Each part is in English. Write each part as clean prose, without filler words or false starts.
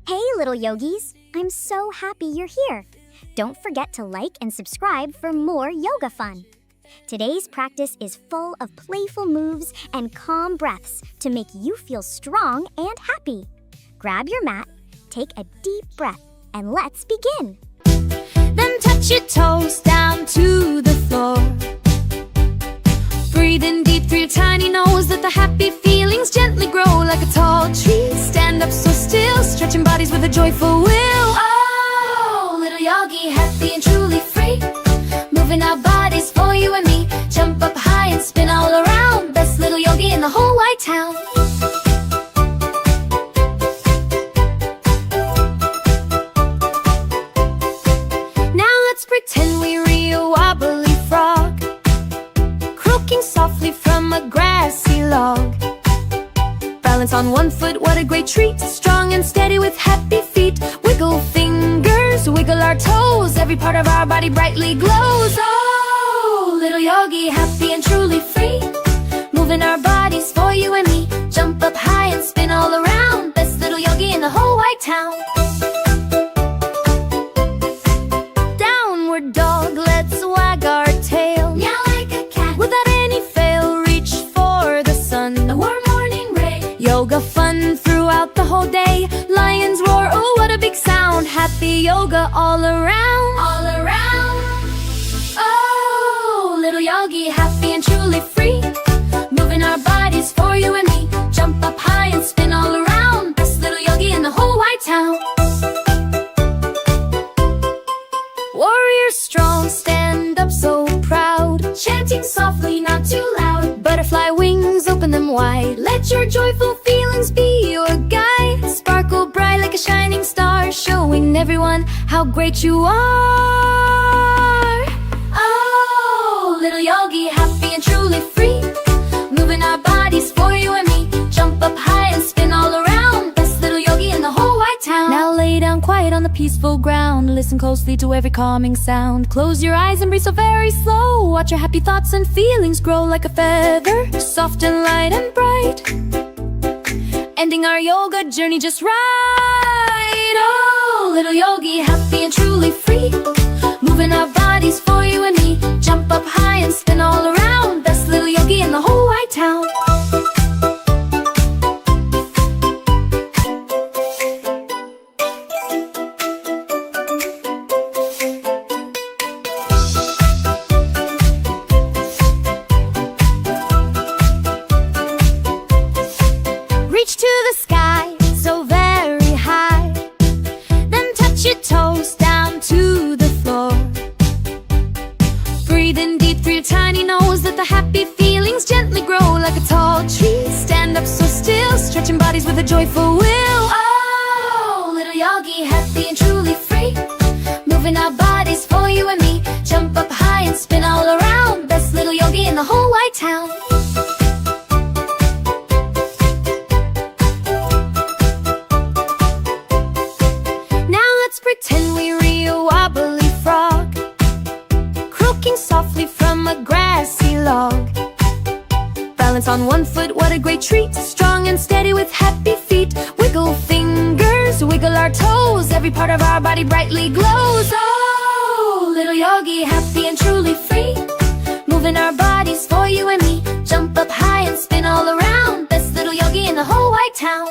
Hey little yogis, I'm so happy you're here. Don't forget to like and subscribe for more yoga fun. Today's practice is full of playful moves and calm breaths to make you feel strong and happy. Grab your mat, take a deep breath, and let's begin. Then touch your toes down to the floor. Breathe in deep through your tiny nose. Let the happy feelings gently grow like a tall tree. Stand up so still, stretching bodies with a joyful will. Oh, little yogi, happy and truly free. Moving our bodies for you and me. Jump up high and spin all around. Best little yogi in the whole wide town. Now let's pretend we're a wobbly frog, croaking softly from a grassy log. Balance on one foot, what a great treat. Strong and steady with happy feet. Wiggle fingers, wiggle our toes. Every part of our body brightly glows. Oh, little yogi, happy and truly free. Moving our bodies for you and me. Jump up high and spin all around. Best little yogi in the whole wide town. Downward dog, let's wag our tail. Meow like a cat. Without any fail, reach for the sun. A warm morning ray. Yoga fun throughout the whole day. Lions roar, oh what a big sound. Happy yoga all around. All around. Oh, little yogi, happy and truly free. Moving our bodies for you and me. Jump up high and spin all around. Best little yogi in the whole wide town. Warrior strong, stand up so proud. Chanting softly, not too loud. Butterfly wings, open them wide. Let your joyful feelings be your guide. Sparkle bright like a shining star, showing everyone how great you are. Oh, little yogi, happy and truly free. Moving our bodies for you and me. Jump up high and spin all around. Best little yogi in the whole wide town. Now lay down quiet on the peaceful ground. Listen closely to every calming sound. Close your eyes and breathe so very slow. Watch your happy thoughts and feelings grow like a feather, soft and light and bright. Ending our yoga journey just right. Oh, little yogi, happy and truly free. Moving our bodies for you and me. Jump up high and spin all around. Best little yogi in the whole wide town. Reach to the sky, so very high. Then touch your toes down to the floor. Breathe in deep through your tiny nose. Let the happy feelings gently grow like a tall tree. Stand up so still, stretching bodies with a joyful will. Oh, little yogi, happy and truly free. Moving our bodies for you and me. Jump up high and spin all around. Best little yogi in the whole wide town. Pretend we're a wobbly frog, croaking softly from a grassy log. Balance on one foot, what a great treat. Strong and steady with happy feet. Wiggle fingers, wiggle our toes. Every part of our body brightly glows. Oh, little yogi, happy and truly free. Moving our bodies for you and me. Jump up high and spin all around. Best little yogi in the whole wide town.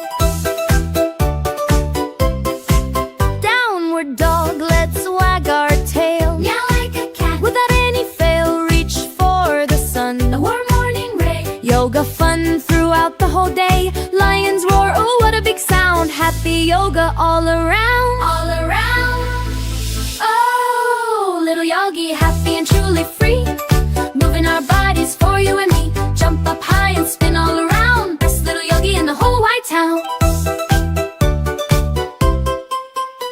Dog, let's wag our tail. Meow like a cat. Without any fail, reach for the sun. A warm morning ray. Yoga fun throughout the whole day. Lions roar, oh what a big sound. Happy yoga all around. All around. Oh, little yogi, happy and truly free. Moving our bodies for you and me. Jump up high and spin all around. Best little yogi in the whole wide town.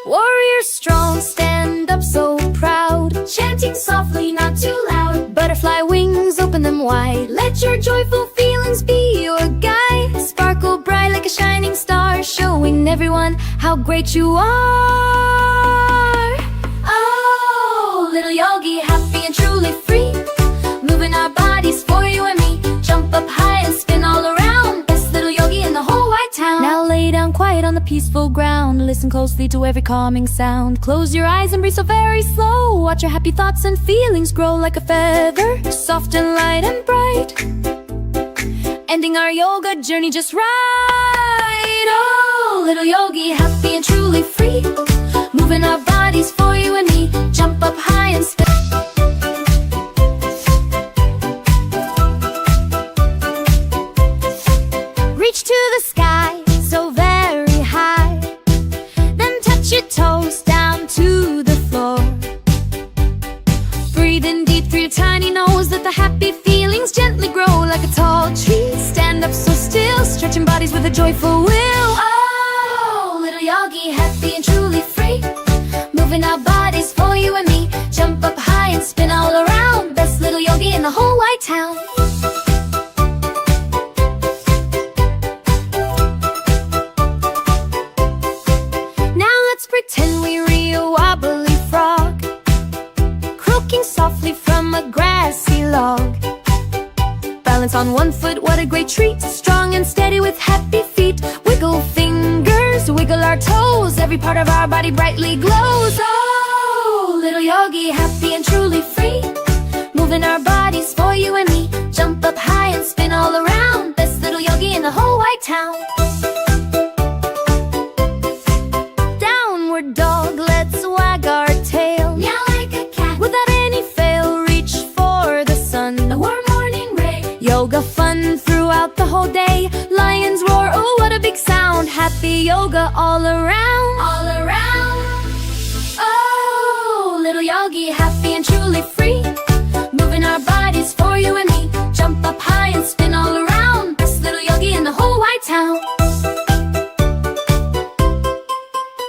Warrior strong, stand up so proud. Chanting softly, not too loud. Butterfly wings, open them wide. Let your joyful feelings be your guide. Sparkle bright like a shining star, showing everyone how great you are. Oh, little yogi, happy and truly free. Moving our bodies for you and me. Jump up high and spin all around. Best little yogi in the whole wide town. Now lay down quiet on the peaceful ground. Listen closely to every calming sound. Close your eyes and breathe so very slow. Watch your happy thoughts and feelings grow like a feather, soft and light and bright. Ending our yoga journey just right. Oh, little yogi, happy and truly free. Moving our bodies for you and me. Jump up high and spin. Reach to the sky, so very high. Then touch your toes down to the floor. Breathe in deep through your tiny nose. Let the happy feelings gently grow like a tall tree. Stand up so still, stretching bodies with a joyful will. Oh, little yogi, happy and truly free. Moving our bodies for you and me. Jump up high and spin all around. Best little yogi in the whole white town. Pretend we a wobbly frog, croaking softly from a grassy log. Balance on one foot, what a great treat. Strong and steady with happy feet. Wiggle fingers, wiggle our toes. Every part of our body brightly glows. Oh, little yogi, happy and truly free. Moving our bodies for you and me. Jump up high and spin all around. Best little yogi in the whole white town. Dog, let's wag our tail. Meow like a cat. Without any fail, reach for the sun. A warm morning ray. Yoga fun throughout the whole day. Lions roar, oh what a big sound. Happy yoga all around. All around. Oh, little yogi, happy and truly free. Moving our bodies for you and me. Jump up high and spin all around. Best little yogi in the whole white town.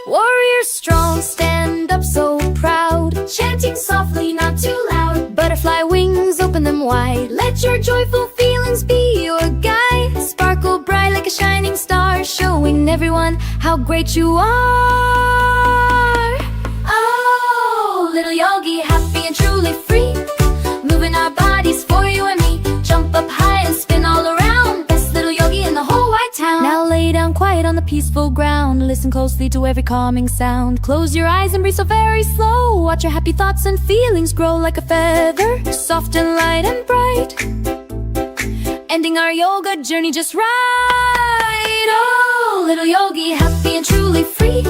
Warrior strong, stand up so proud. Chanting softly, not too loud. Butterfly wings, open them wide. Let your joyful feelings be your guide. Sparkle bright like a shining star, showing everyone how great you are. Oh, little yogi, happy and truly free. Moving our bodies for you and me. Jump up high and spin all around. Best little yogi in the whole white town. Now lay down quiet on the peaceful ground. Listen closely to every calming sound. Close your eyes and breathe so very slow. Watch your happy thoughts and feelings grow like a feather, soft and light and bright. Ending our yoga journey just right. Oh, little yogi, happy and truly free.